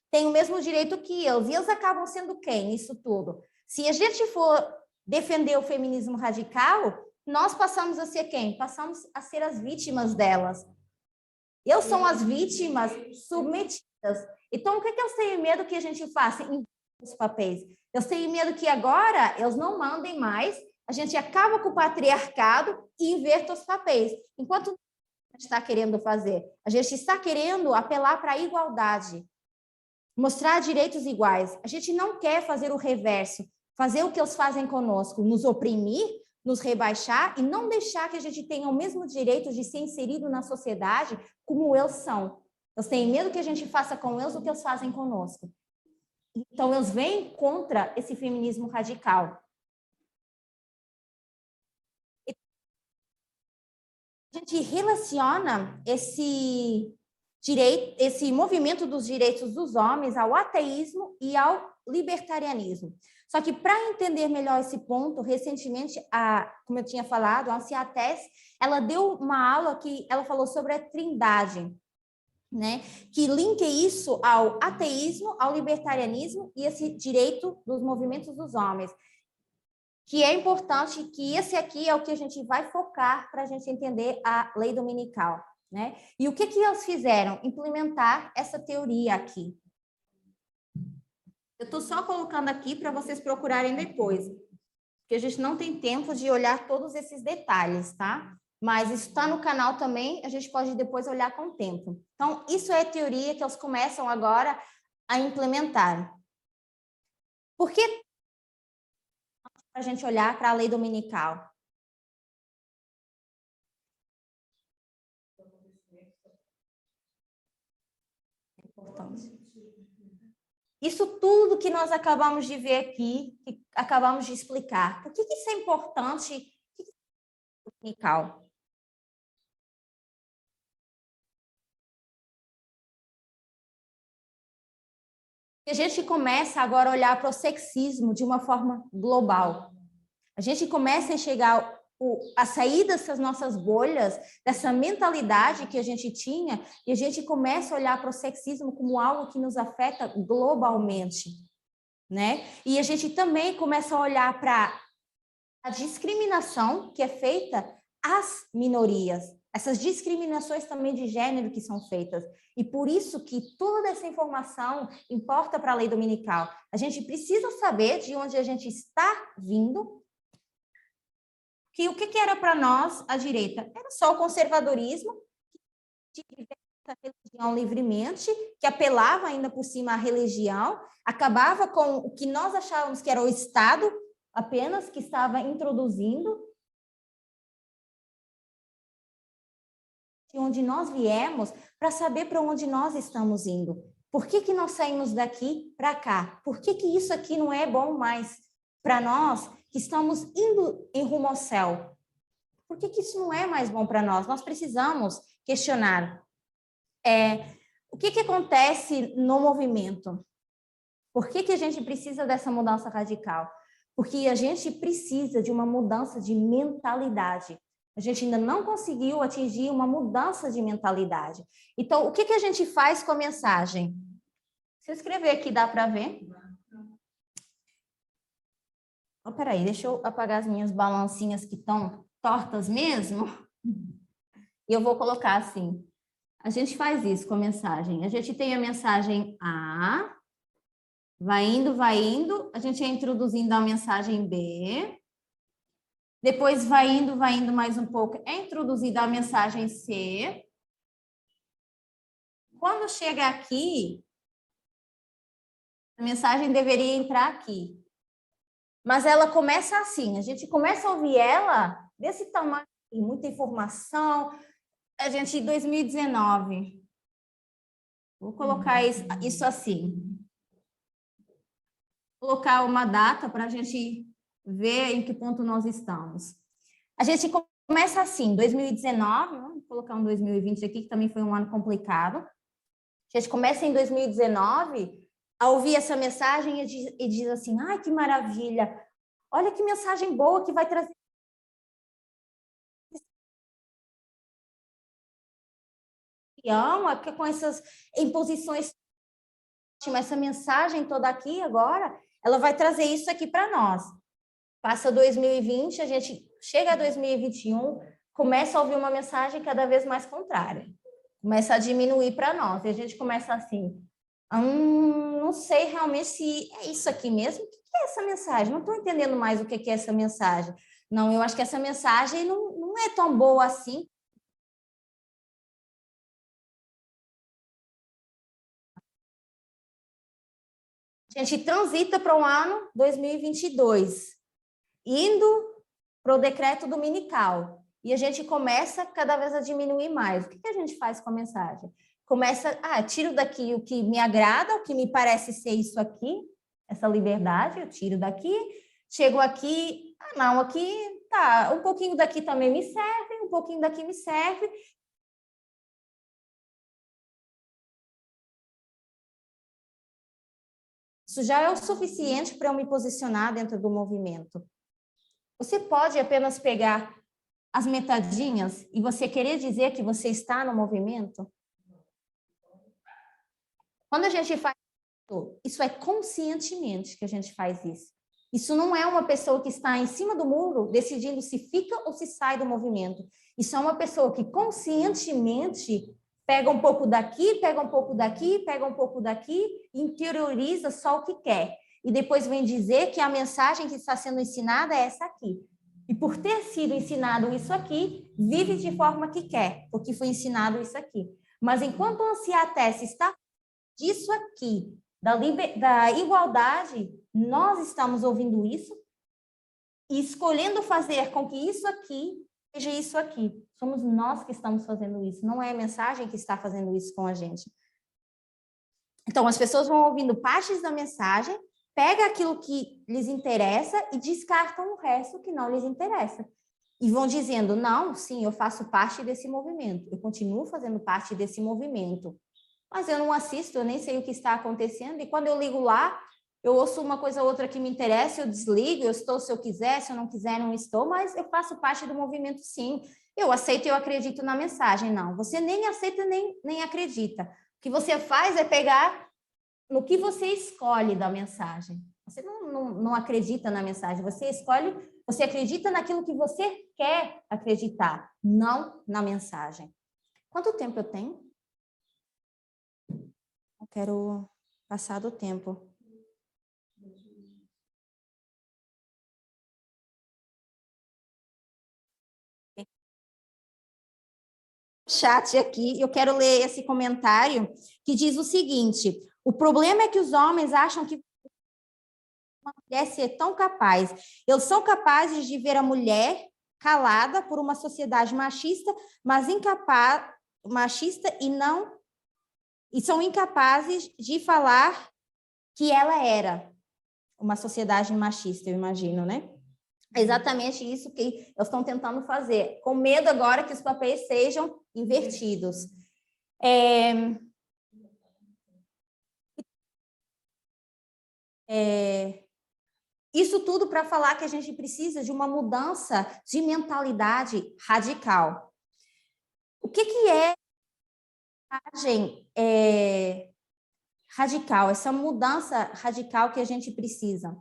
Tem o mesmo direito que eles. E eles acabam sendo quem nisso tudo? Se a gente for defender o feminismo radical, nós passamos a ser quem? Passamos a ser as vítimas delas. Eles são as vítimas submetidas. Então, o que eles têm medo que a gente faça em os papéis? Eles têm medo que agora eles não mandem mais, a gente acaba com o patriarcado e inverta os papéis. Enquanto a gente está querendo fazer, a gente está querendo apelar para a igualdade, mostrar direitos iguais. A gente não quer fazer o reverso, fazer o que eles fazem conosco, nos oprimir, nos rebaixar e não deixar que a gente tenha o mesmo direito de ser inserido na sociedade como eles são. Eles têm medo que a gente faça com eles o que eles fazem conosco. Então, eles vêm contra esse feminismo radical. A gente relaciona esse movimento dos direitos dos homens ao ateísmo e ao libertarianismo. Só que, para entender melhor esse ponto, recentemente, como eu tinha falado, a Ancia Tess, ela deu uma aula que ela falou sobre a trindade, né? Que linka isso ao ateísmo, ao libertarianismo e esse direito dos movimentos dos homens. Que é importante, que esse aqui é o que a gente vai focar para a gente entender a lei dominical, né? E o que eles fizeram? Implementar essa teoria aqui. Eu estou só colocando aqui para vocês procurarem depois, porque a gente não tem tempo de olhar todos esses detalhes, tá? Mas isso está no canal também, a gente pode depois olhar com o tempo. Então, isso é a teoria que eles começam agora a implementar. Por que a gente olhar para a lei dominical? É importante. Isso tudo que nós acabamos de ver aqui, que acabamos de explicar, por que isso é importante? Dominical. A gente começa agora a olhar para o sexismo de uma forma global. A gente começa a enxergar a sair dessas nossas bolhas, dessa mentalidade que a gente tinha, e a gente começa a olhar para o sexismo como algo que nos afeta globalmente, né? E a gente também começa a olhar para a discriminação que é feita às minorias, essas discriminações também de gênero que são feitas. E por isso que toda essa informação importa para a lei dominical. A gente precisa saber de onde a gente está vindo, que o que era para nós a direita? Era só o conservadorismo, que vivia a religião livremente, que apelava ainda por cima à religião, acabava com o que nós achávamos que era o Estado apenas, que estava introduzindo. De onde nós viemos, para saber para onde nós estamos indo. Por que nós saímos daqui para cá? Por que isso aqui não é bom mais para nós que estamos indo em rumo ao céu? Por que isso não é mais bom para nós? Nós precisamos questionar. O que acontece no movimento? Por que a gente precisa dessa mudança radical? Porque a gente precisa de uma mudança de mentalidade. A gente ainda não conseguiu atingir uma mudança de mentalidade. Então, o que a gente faz com a mensagem? Se eu escrever aqui, dá para ver? Oh, peraí, deixa eu apagar as minhas balancinhas que estão tortas mesmo. E eu vou colocar assim. A gente faz isso com a mensagem. A gente tem a mensagem A, vai indo, a gente é introduzindo a mensagem B. Depois vai indo mais um pouco, é introduzida a mensagem C. Quando chega aqui, a mensagem deveria entrar aqui. Mas ela começa assim, a gente começa a ouvir ela desse tamanho, muita informação. A gente, em 2019, vou colocar isso assim. Vou colocar uma data para a gente ver em que ponto nós estamos. A gente começa assim, 2019, vamos colocar um 2020 aqui, que também foi um ano complicado. A gente começa em 2019 a ouvir essa mensagem e diz assim, ai, que maravilha, olha que mensagem boa que vai trazer. Com essas imposições, essa mensagem toda aqui agora, ela vai trazer isso aqui para nós. Passa 2020, a gente chega a 2021, começa a ouvir uma mensagem cada vez mais contrária. Começa a diminuir para nós. E a gente começa assim, não sei realmente se é isso aqui mesmo. O que é essa mensagem? Não estou entendendo mais o que é essa mensagem. Não, eu acho que essa mensagem não é tão boa assim. A gente transita para o ano 2022, indo para o decreto dominical. E a gente começa cada vez a diminuir mais. O que a gente faz com a mensagem? Começa, tiro daqui o que me agrada, o que me parece ser isso aqui, essa liberdade, eu tiro daqui, chego aqui, não, aqui, tá, um pouquinho daqui também me serve, um pouquinho daqui me serve. Isso já é o suficiente para eu me posicionar dentro do movimento. Você pode apenas pegar as metadinhas e você querer dizer que você está no movimento? Quando a gente faz isso é conscientemente que a gente faz isso. Isso não é uma pessoa que está em cima do muro decidindo se fica ou se sai do movimento. Isso é uma pessoa que conscientemente pega um pouco daqui, pega um pouco daqui, pega um pouco daqui, interioriza só o que quer. E depois vem dizer que a mensagem que está sendo ensinada é essa aqui. E por ter sido ensinado isso aqui, vive de forma que quer, porque foi ensinado isso aqui. Mas enquanto a ansiatese está disso aqui, da igualdade, nós estamos ouvindo isso e escolhendo fazer com que isso aqui seja isso aqui. Somos nós que estamos fazendo isso, não é a mensagem que está fazendo isso com a gente. Então, as pessoas vão ouvindo partes da mensagem, pega aquilo que lhes interessa e descartam o resto que não lhes interessa. E vão dizendo, não, sim, eu faço parte desse movimento, eu continuo fazendo parte desse movimento. Mas eu não assisto, eu nem sei o que está acontecendo, e quando eu ligo lá, eu ouço uma coisa ou outra que me interessa, eu desligo, eu estou se eu quiser, se eu não quiser, não estou, mas eu faço parte do movimento sim. Eu aceito e eu acredito na mensagem. Não, você nem aceita nem acredita. O que você faz é pegar no que você escolhe da mensagem. Você não acredita na mensagem, você escolhe, você acredita naquilo que você quer acreditar, não na mensagem. Quanto tempo eu tenho? Eu quero passar do tempo. Chat aqui, eu quero ler esse comentário que diz o seguinte: o problema é que os homens acham que uma mulher ser tão capaz. Eles são capazes de ver a mulher calada por uma sociedade machista, mas machista e são incapazes de falar que ela era uma sociedade machista, eu imagino, né? É exatamente isso que eles estão tentando fazer, com medo agora que os papéis sejam invertidos. Isso tudo para falar que a gente precisa de uma mudança de mentalidade radical. O que é radical, essa mudança radical que a gente precisa?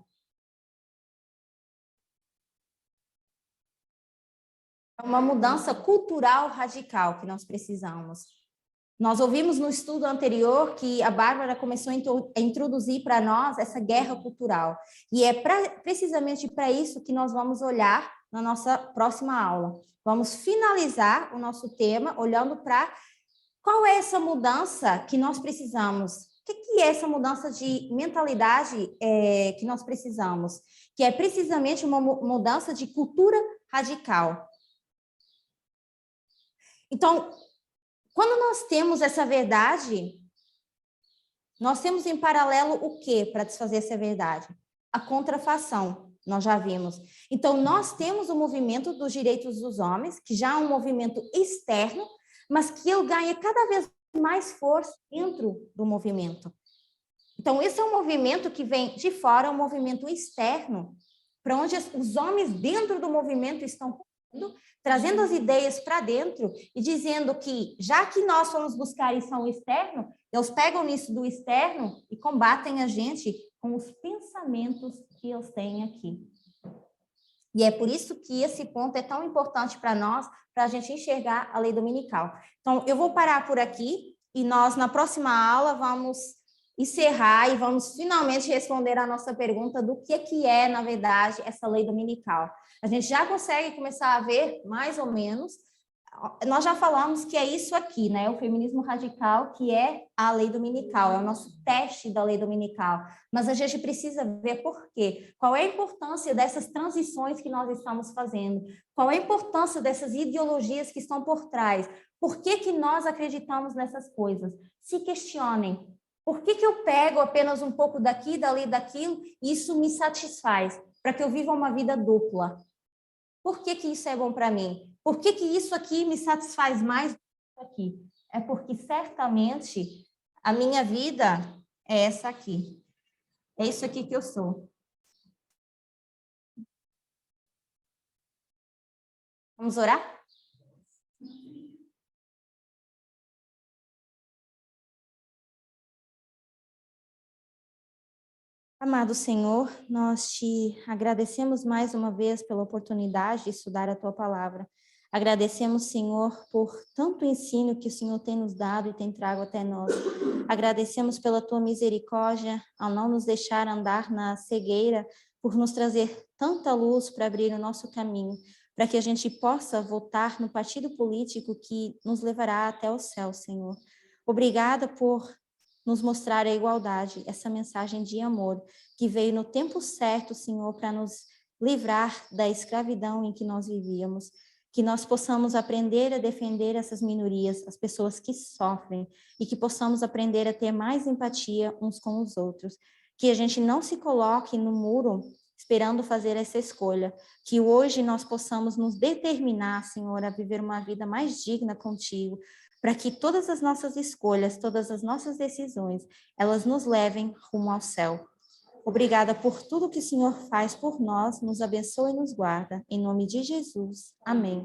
É uma mudança cultural radical que nós precisamos. Nós ouvimos no estudo anterior que a Bárbara começou a introduzir para nós essa guerra cultural. E é precisamente para isso que nós vamos olhar na nossa próxima aula. Vamos finalizar o nosso tema olhando para qual é essa mudança que nós precisamos. O que é essa mudança de mentalidade que nós precisamos? Que é precisamente uma mudança de cultura radical. Então, quando nós temos essa verdade, nós temos em paralelo o quê para desfazer essa verdade? A contrafação. nós já vimos. Então, nós temos o movimento dos direitos dos homens, que já é um movimento externo, mas que ele ganha cada vez mais força dentro do movimento. Então, esse é um movimento que vem de fora, um movimento externo, para onde os homens dentro do movimento estão trazendo as ideias para dentro e dizendo que, já que nós fomos buscar isso ao externo, eles pegam isso do externo e combatem a gente com os pensamentos que eles têm aqui. E é por isso que esse ponto é tão importante para nós, para a gente enxergar a lei dominical. Então, eu vou parar por aqui e nós, na próxima aula, vamos encerrar e vamos finalmente responder a nossa pergunta do que é, na verdade, essa lei dominical. A gente já consegue começar a ver, mais ou menos, nós já falamos que é isso aqui, né? O feminismo radical, que é a lei dominical, é o nosso teste da lei dominical. Mas a gente precisa ver por quê. Qual é a importância dessas transições que nós estamos fazendo? Qual é a importância dessas ideologias que estão por trás? Por que nós acreditamos nessas coisas? Se questionem. Por que eu pego apenas um pouco daqui, dali, daquilo, e isso me satisfaz? Para que eu viva uma vida dupla. Por que isso é bom para mim? Por que isso aqui me satisfaz mais do que isso aqui? É porque certamente a minha vida é essa aqui. É isso aqui que eu sou. Vamos orar? Amado Senhor, nós te agradecemos mais uma vez pela oportunidade de estudar a tua palavra. Agradecemos, Senhor, por tanto ensino que o Senhor tem nos dado e tem trago até nós. Agradecemos pela tua misericórdia ao não nos deixar andar na cegueira, por nos trazer tanta luz para abrir o nosso caminho, para que a gente possa votar no partido político que nos levará até o céu, Senhor. Obrigada por nos mostrar a igualdade, essa mensagem de amor, que veio no tempo certo, Senhor, para nos livrar da escravidão em que nós vivíamos, que nós possamos aprender a defender essas minorias, as pessoas que sofrem, e que possamos aprender a ter mais empatia uns com os outros, que a gente não se coloque no muro esperando fazer essa escolha, que hoje nós possamos nos determinar, Senhor, a viver uma vida mais digna contigo, para que todas as nossas escolhas, todas as nossas decisões, elas nos levem rumo ao céu. Obrigada por tudo que o Senhor faz por nós, nos abençoa e nos guarda. Em nome de Jesus. Amém.